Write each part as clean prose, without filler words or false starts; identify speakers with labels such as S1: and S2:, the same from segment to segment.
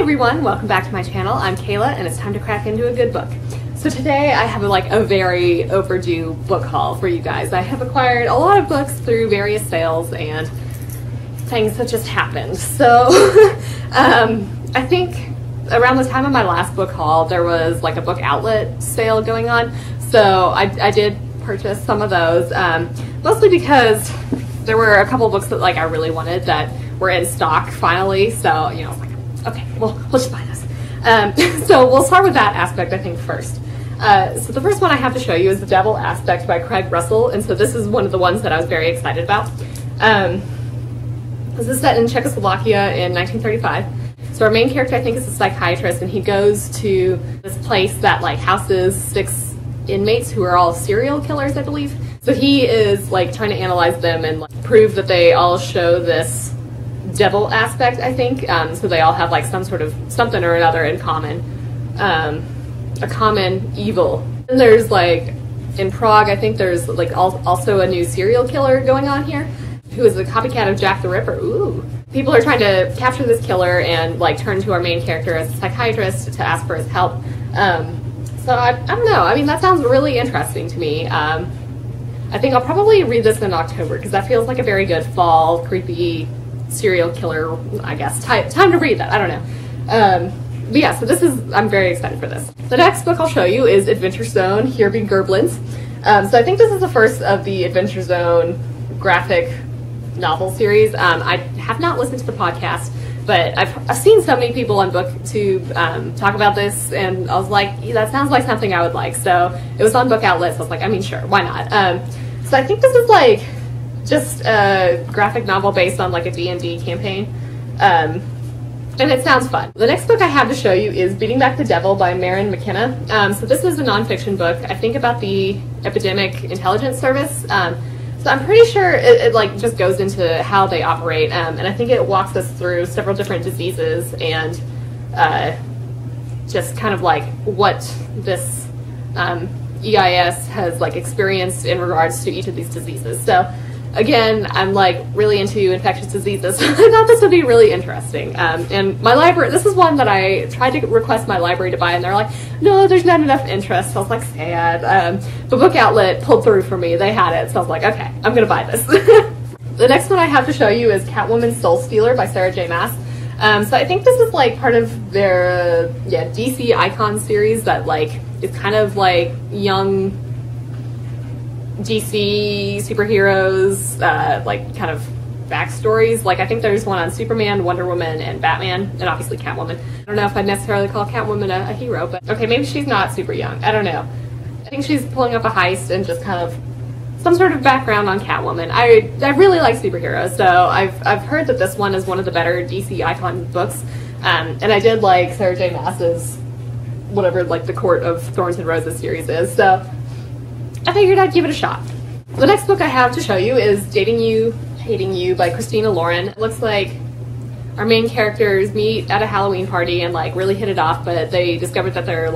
S1: everyone, welcome back to my channel. I'm Kayla and it's time to crack into a good book. So today I have a very overdue book haul for you guys. I have acquired a lot of books through various sales and things that just happened. So I think around the time of my last book haul there was like a book outlet sale going on. So I did purchase some of those, mostly because there were a couple of books that I really wanted that were in stock finally. So, you know, I was like, okay, well, let's just buy this. So we'll start with that aspect, I think, first. So the first one I have to show you is The Devil Aspect by Craig Russell. And so this is one of the ones that I was very excited about. This is set in Czechoslovakia in 1935. So our main character, I think, is a psychiatrist, and he goes to this place that houses 6 inmates who are all serial killers, I believe. So he is trying to analyze them and prove that they all show this devil aspect, I think. So they all have some sort of something or another in common, a common evil. And there's in Prague, I think there's also a new serial killer going on here who is a copycat of Jack the Ripper. Ooh. People are trying to capture this killer and turn to our main character as a psychiatrist to ask for his help. So I don't know, I mean, that sounds really interesting to me. I think I'll probably read this in October because that feels like a very good fall, creepy serial killer, I guess, time to read that. I don't know. But yeah, so I'm very excited for this. The next book I'll show you is Adventure Zone, Here Be Gerblins. So I think this is the first of the Adventure Zone graphic novel series. I have not listened to the podcast, but I've seen so many people on BookTube talk about this, and I was like, yeah, that sounds like something I would like. So it was on Book Outlet, so I was like, I mean, sure, why not? So I think this is just a graphic novel based on a D&D campaign, and it sounds fun. The next book I have to show you is Beating Back the Devil by Maren McKenna. So this is a nonfiction book, I think, about the Epidemic Intelligence Service. So I'm pretty sure it just goes into how they operate, and I think it walks us through several different diseases and just kind of what this EIS has experienced in regards to each of these diseases. So again, I'm really into infectious diseases, so I thought this would be really interesting. And my library, this is one that I tried to request my library to buy, and they're like, no, there's not enough interest. So I was sad. But Book Outlet pulled through for me. They had it, so I was like, okay, I'm gonna buy this. The next one I have to show you is Catwoman Soul Stealer by Sarah J. Maas. So I think this is part of their DC Icon series that is kind of young DC superheroes, kind of backstories. I think there's one on Superman, Wonder Woman, and Batman, and obviously Catwoman. I don't know if I'd necessarily call Catwoman a hero, but okay, maybe she's not super young. I don't know. I think she's pulling up a heist and just kind of some sort of background on Catwoman. I really like superheroes, so I've heard that this one is one of the better DC Icon books, and I did like Sarah J. Maas's whatever the Court of Thorns and Roses series is, so I figured I'd give it a shot. The next book I have to show you is Dating You, Hating You by Christina Lauren. It looks like our main characters meet at a Halloween party and really hit it off, but they discovered that they're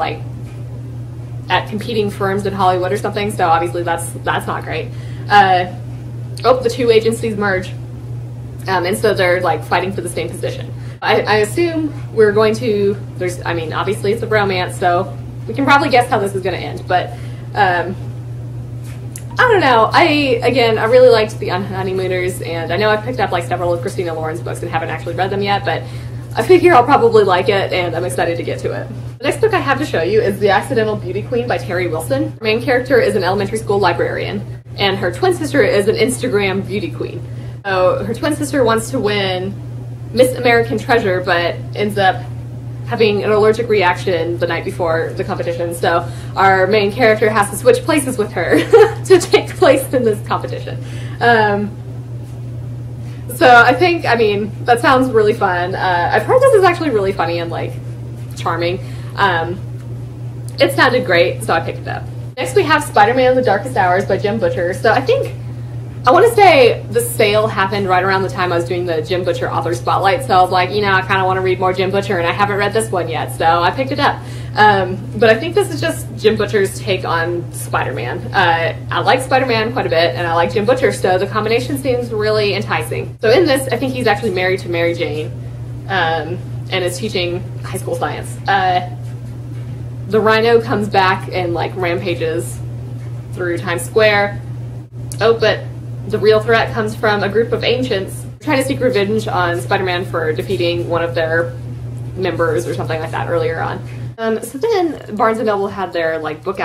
S1: at competing firms in Hollywood or something, so obviously that's not great. The 2 agencies merge, and so they're fighting for the same position. I assume we're going to, obviously it's a romance, so we can probably guess how this is going to end, but I don't know. I really liked The Honeymooners, and I know I've picked up several of Christina Lauren's books and haven't actually read them yet, but I figure I'll probably like it, and I'm excited to get to it. The next book I have to show you is The Accidental Beauty Queen by Terry Wilson. Her main character is an elementary school librarian, and her twin sister is an Instagram beauty queen. So her twin sister wants to win Miss American Treasure, but ends up having an allergic reaction the night before the competition, so our main character has to switch places with her to take place in this competition. So I think, that sounds really fun. I've heard this is actually really funny and charming. It sounded great, so I picked it up. Next we have Spider-Man: The Darkest Hours by Jim Butcher. So I want to say the sale happened right around the time I was doing the Jim Butcher author spotlight, so I was like, I kind of want to read more Jim Butcher, and I haven't read this one yet, so I picked it up. But I think this is just Jim Butcher's take on Spider-Man. I like Spider-Man quite a bit, and I like Jim Butcher, so the combination seems really enticing. So in this, I think he's actually married to Mary Jane, and is teaching high school science. The rhino comes back and like rampages through Times Square. Oh, but the real threat comes from a group of ancients trying to seek revenge on Spider-Man for defeating one of their members or something like that earlier on. So then Barnes & Noble had their like book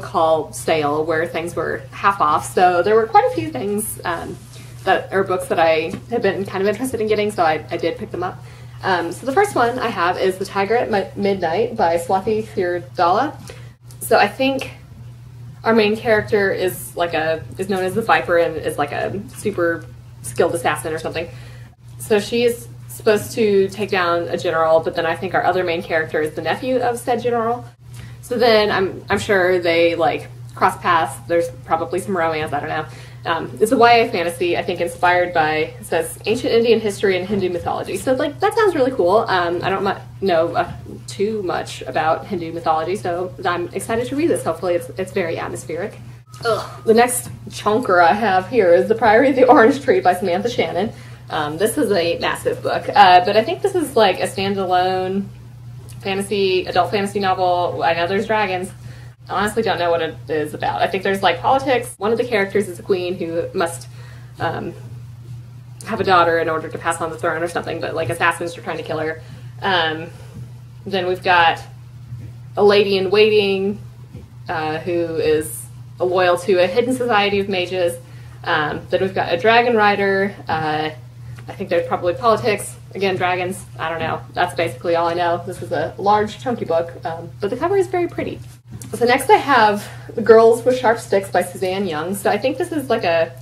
S1: haul sale where things were half off. So there were quite a few things that are books that I have been kind of interested in getting, so I did pick them up. So the first one I have is The Tiger at Midnight by Swati Thirdala. So I think our main character is known as the Viper and is like a super skilled assassin or something. So she is supposed to take down a general, but then I think our other main character is the nephew of said general. So then I'm sure they like cross paths. There's probably some romance, I don't know. It's a YA fantasy, I think inspired by, it says, ancient Indian history and Hindu mythology. So like that sounds really cool. I don't know too much about Hindu mythology, so I'm excited to read this. Hopefully it's very atmospheric. The next chunker I have here is The Priory of the Orange Tree by Samantha Shannon. This is a massive book, but I think this is like a standalone adult fantasy novel. I know there's dragons. I honestly don't know what it is about. I think there's like politics. One of the characters is a queen who must have a daughter in order to pass on the throne or something, but like assassins are trying to kill her. Then we've got a lady in waiting who is loyal to a hidden society of mages. Then we've got a dragon rider. I think there's probably politics. Again, dragons. I don't know. That's basically all I know. This is a large, chunky book, but the cover is very pretty. So next I have The Girls with Sharp Sticks by Suzanne Young. So I think this is like a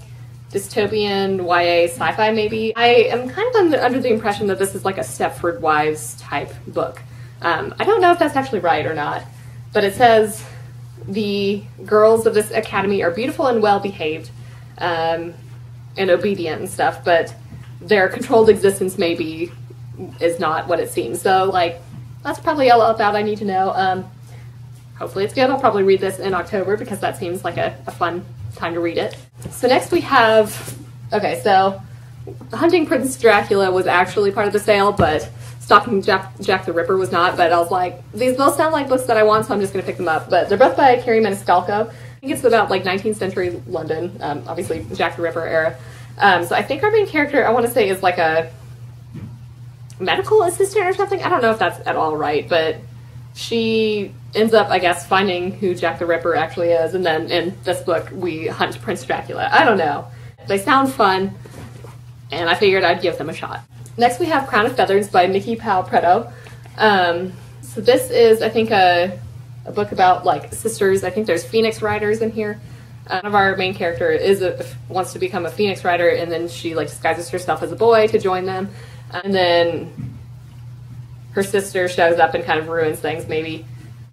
S1: dystopian YA sci-fi maybe. I am kind of under the impression that this is like a Stepford Wives type book. I don't know if that's actually right or not, but it says the girls of this academy are beautiful and well behaved and obedient and stuff, but their controlled existence maybe is not what it seems. So like that's probably all about I need to know. Hopefully it's good. I'll probably read this in October because that seems like a fun time to read it. So next we have, okay, so Hunting Prince Dracula was actually part of the sale, but Stalking Jack the Ripper was not. But I was like, these both sound like books that I want, so I'm just going to pick them up. But they're both by Carrie Maniscalco. I think it's about like 19th century London, obviously Jack the Ripper era. So I think our main character, I want to say, is like a medical assistant or something. I don't know if that's at all right, but she ends up, I guess, finding who Jack the Ripper actually is, and then in this book we hunt Prince Dracula. I don't know. They sound fun, and I figured I'd give them a shot. Next we have Crown of Feathers by Nikki Powell Preto. So this is, I think, a book about like sisters. I think there's Phoenix Riders in here. One of our main character wants to become a Phoenix Rider, and then she like disguises herself as a boy to join them, and then her sister shows up and kind of ruins things maybe,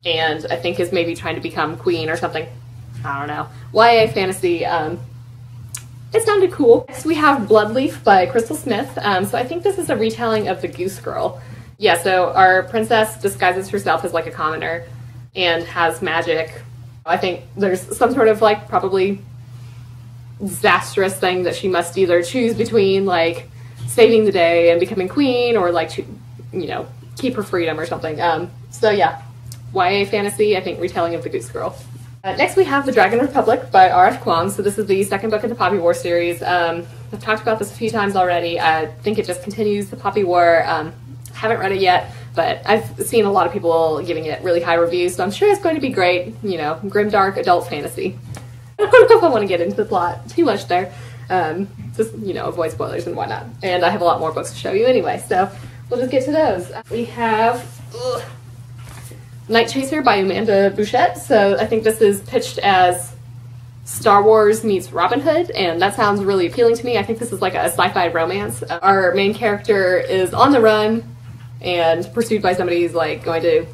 S1: and I think is maybe trying to become queen or something. I don't know. YA fantasy. It sounded cool. Next we have Bloodleaf by Crystal Smith. So I think this is a retelling of The Goose Girl. Yeah, so our princess disguises herself as like a commoner and has magic. I think there's some sort of like probably disastrous thing that she must either choose between like saving the day and becoming queen, or like, you know, keep her freedom or something. So yeah, YA fantasy, I think retelling of The Goose Girl. Next we have The Dragon Republic by R.F. Kuang. So this is the second book in the Poppy War series. I've talked about this a few times already. I think it just continues the Poppy War. Haven't read it yet, but I've seen a lot of people giving it really high reviews, so I'm sure it's going to be great. You know, grimdark adult fantasy. I don't know if I want to get into the plot too much there. Just, you know, avoid spoilers and whatnot. And I have a lot more books to show you anyway, so we'll just get to those. We have Night Chaser by Amanda Bouchette. So I think this is pitched as Star Wars meets Robin Hood, and that sounds really appealing to me. I think this is like a sci-fi romance. Our main character is on the run and pursued by somebody who's like going to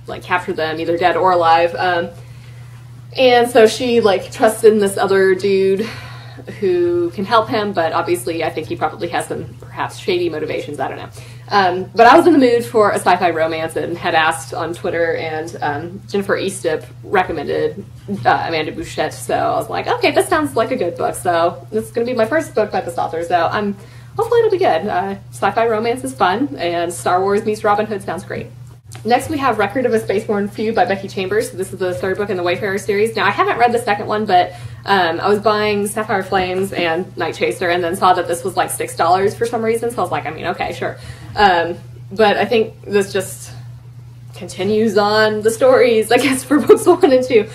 S1: like capture them, either dead or alive. And so she like trusts in this other dude who can help him, but obviously I think he probably has some perhaps shady motivations, I don't know. But I was in the mood for a sci-fi romance and had asked on Twitter, and Jennifer Eastep recommended Amanda Bouchette, so I was like, okay, this sounds like a good book, so this is going to be my first book by this author, so I'm hopefully it'll be good. Sci-fi romance is fun, and Star Wars meets Robin Hood sounds great. Next, we have Record of a Spaceborne Feud by Becky Chambers. So this is the third book in the Wayfarer series. Now, I haven't read the second one, but I was buying Sapphire Flames and Night Chaser, and then saw that this was like $6 for some reason. So I was like, I mean, okay, sure. But I think this just continues on the stories, I guess, for books 1 and 2.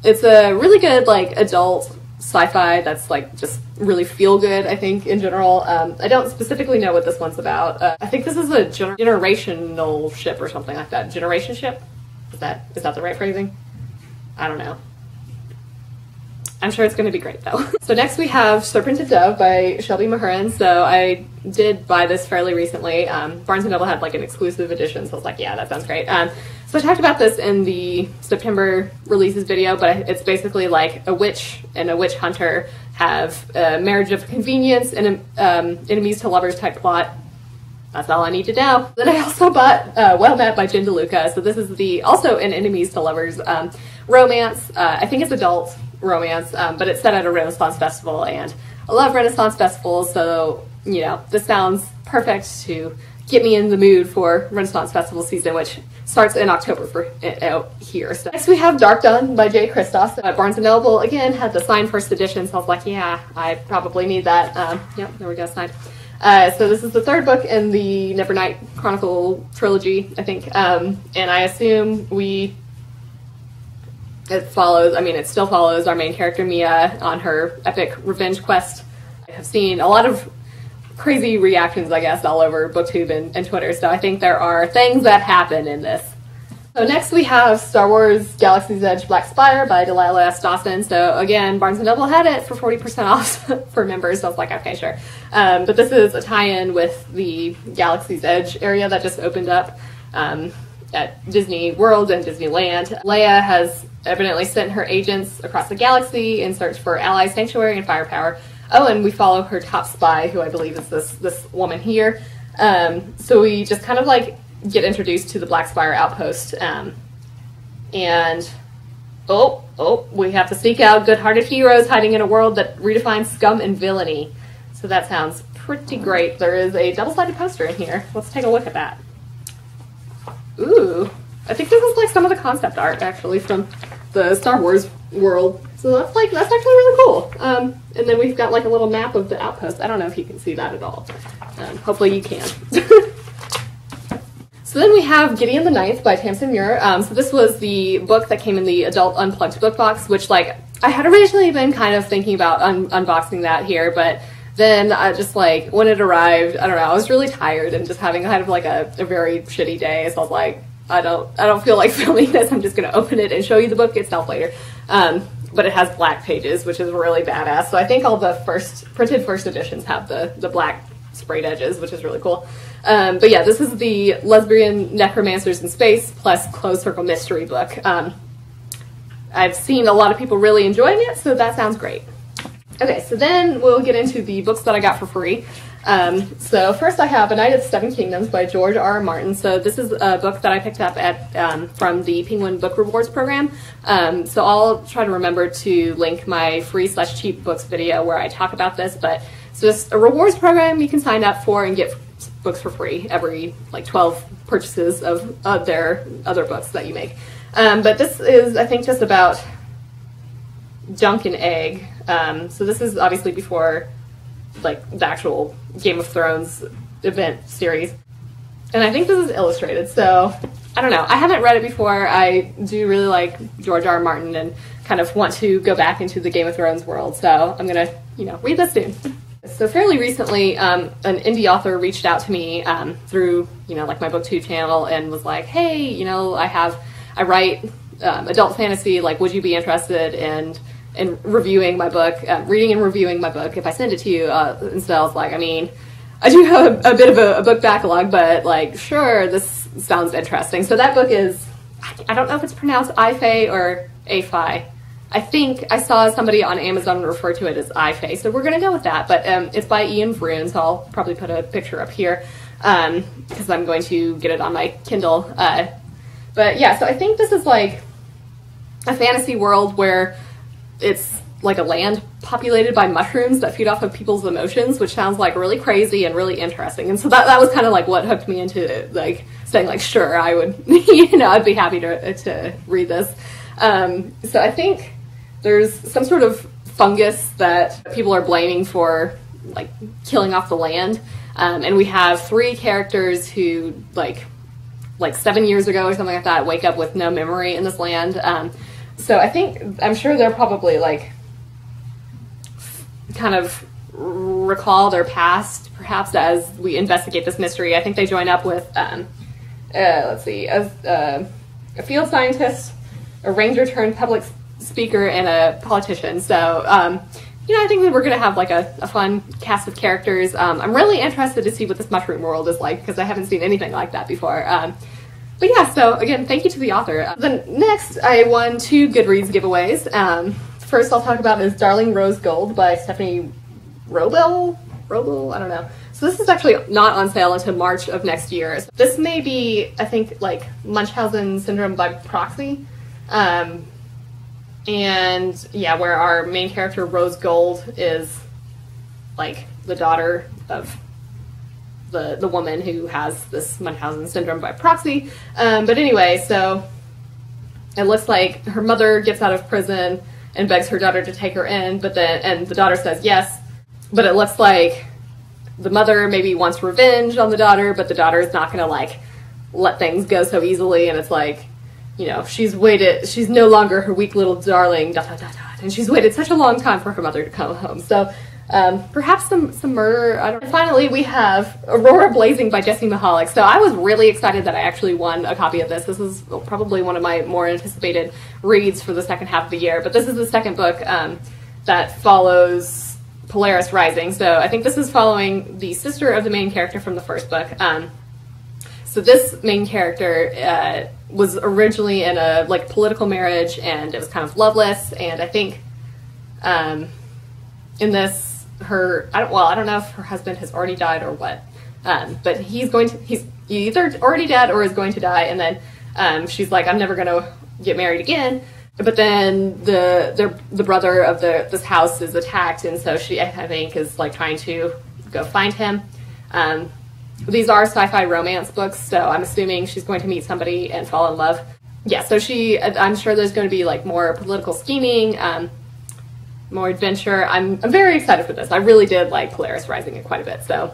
S1: It's a really good, like, adult sci-fi that's like just really feel good, I think, in general. I don't specifically know what this one's about. I think this is a generational ship or something like that. Generation ship? Is that the right phrasing? I don't know. I'm sure it's going to be great though. So next we have Serpent and Dove by Shelby Mahurin. So I did buy this fairly recently. Barnes & Noble had like an exclusive edition, so I was like, yeah, that sounds great. So I talked about this in the September releases video, but it's basically like a witch and a witch hunter have a marriage of convenience and enemies to lovers type plot. That's all I need to know. Then I also bought Well Met by Jen DeLuca. So this is also an enemies to lovers romance. I think it's adult romance, but it's set at a Renaissance festival, and I love Renaissance festivals, so, you know, this sounds perfect to get me in the mood for Renaissance festival season, which starts in October for here. So next we have Dark Dawn by Jay Christos. Barnes & Noble, again, had the signed first edition, so I was like, yeah, I probably need that. Yep, there we go, signed. So this is the third book in the Nevernight Chronicle trilogy, I think, and I assume it still follows our main character, Mia, on her epic revenge quest. I have seen a lot of crazy reactions, I guess, all over BookTube and Twitter, so I think there are things that happen in this. So next we have Star Wars Galaxy's Edge Black Spire by Delilah S. Dawson. So again, Barnes & Noble had it for 40% off for members, so I was like, okay, sure. But this is a tie-in with the Galaxy's Edge area that just opened up at Disney World and Disneyland. Leia has evidently sent her agents across the galaxy in search for allies, sanctuary, and firepower. Oh, and we follow her top spy, who I believe is this woman here. So we just kind of like get introduced to the Black Spire outpost. And we have to seek out good-hearted heroes hiding in a world that redefines scum and villainy. So that sounds pretty great. There is a double-sided poster in here. Let's take a look at that. Ooh, I think this is like some of the concept art actually from the Star Wars world. So that's actually really cool. And then we've got like a little map of the outpost. I don't know if you can see that at all. Hopefully you can. So then we have Gideon the Ninth by Tamsin Muir. So this was the book that came in the Adult Unplugged book box, which like I had originally been kind of thinking about unboxing that here, but then I just like, when it arrived, I don't know, I was really tired and just having kind of like a very shitty day. So I was like, I don't feel like filming this. I'm just going to open it and show you the book itself later. But it has black pages, which is really badass. So I think all the printed first editions have the black sprayed edges, which is really cool. But yeah, this is the Lesbian Necromancers in Space plus Closed Circle Mystery book. I've seen a lot of people really enjoying it, so that sounds great. Okay, so then we'll get into the books that I got for free. So first I have A Night at the Seven Kingdoms by George R.R. Martin. So this is a book that I picked up from the Penguin Book Rewards program. So I'll try to remember to link my free/cheap books video where I talk about this, but it's just a rewards program you can sign up for and get books for free every like 12 purchases of their other books that you make. But this is, I think, just about Dunk and Egg. So this is obviously before like the actual Game of Thrones event series. And I think this is illustrated, so I don't know. I haven't read it before. I do really like George R.R. Martin and kind of want to go back into the Game of Thrones world, so I'm gonna, read this soon. So fairly recently, an indie author reached out to me through, like my BookTube channel and was like, hey, I write adult fantasy, like, would you be interested in reviewing my book, reading and reviewing my book if I send it to you? And so I was like, I mean, I do have a bit of a book backlog, but like, sure, this sounds interesting. So that book is, I don't know if it's pronounced I-Fae or A-Fi. I think I saw somebody on Amazon refer to it as I-Fae, so we're gonna go with that. But it's by Ian Vroon, so I'll probably put a picture up here because I'm going to get it on my Kindle. But yeah, so I think this is like a fantasy world where it's like a land populated by mushrooms that feed off of people's emotions, which sounds like really crazy and really interesting. And so that was kind of like what hooked me into like saying like, sure, I would, you know, I'd be happy to read this. So I think there's some sort of fungus that people are blaming for like killing off the land. And we have 3 characters who like 7 years ago or something like that wake up with no memory in this land. So I'm sure they're probably like kind of recall their past perhaps as we investigate this mystery. I think they join up with let's see, a field scientist, a ranger turned public speaker, and a politician. So you know, I think that we're going to have like a fun cast of characters. I'm really interested to see what this mushroom world is like because I haven't seen anything like that before. But yeah, so again, thank you to the author. Then next, I won 2 Goodreads giveaways. First I'll talk about is Darling Rose Gold by Stephanie Robel, I don't know. So this is actually not on sale until March of next year. This may be, I think, like Munchausen syndrome by proxy. And yeah, where our main character, Rose Gold, is like the daughter of the woman who has this Munchausen syndrome by proxy. But anyway, so it looks like her mother gets out of prison and begs her daughter to take her in, and the daughter says yes, but it looks like the mother maybe wants revenge on the daughter, but the daughter is not gonna like let things go so easily, and it's like, you know, she's no longer her weak little darling, and she's waited such a long time for her mother to come home. So perhaps some murder. I don't know. Finally, we have Aurora Blazing by Jessie Mahalik. So I was really excited that I actually won a copy of this. This is probably one of my more anticipated reads for the second half of the year, but this is the second book that follows Polaris Rising. So I think this is following the sister of the main character from the first book. So this main character was originally in a like political marriage, and it was kind of loveless, and I think in this, I don't know if her husband has already died or what, but he's either already dead or is going to die, and then she's like, I'm never going to get married again. But then the brother of this house is attacked, and so she, I think, is like trying to go find him. These are sci-fi romance books, so I'm assuming she's going to meet somebody and fall in love. Yeah, so I'm sure there's going to be like more political scheming, more adventure. I'm very excited for this. I really did like Polaris Rising quite a bit, so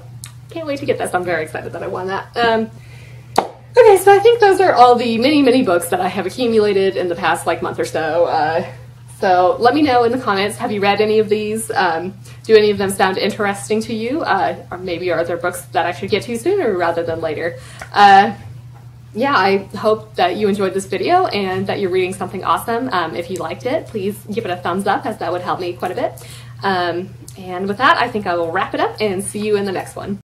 S1: can't wait to get this. I'm very excited that I won that. Okay, so I think those are all the many books that I have accumulated in the past like month or so. So let me know in the comments, have you read any of these? Do any of them sound interesting to you? Or maybe are there books that I should get to sooner rather than later? Yeah, I hope that you enjoyed this video and that you're reading something awesome. If you liked it, please give it a thumbs up, as that would help me quite a bit. And with that, I think I will wrap it up and see you in the next one.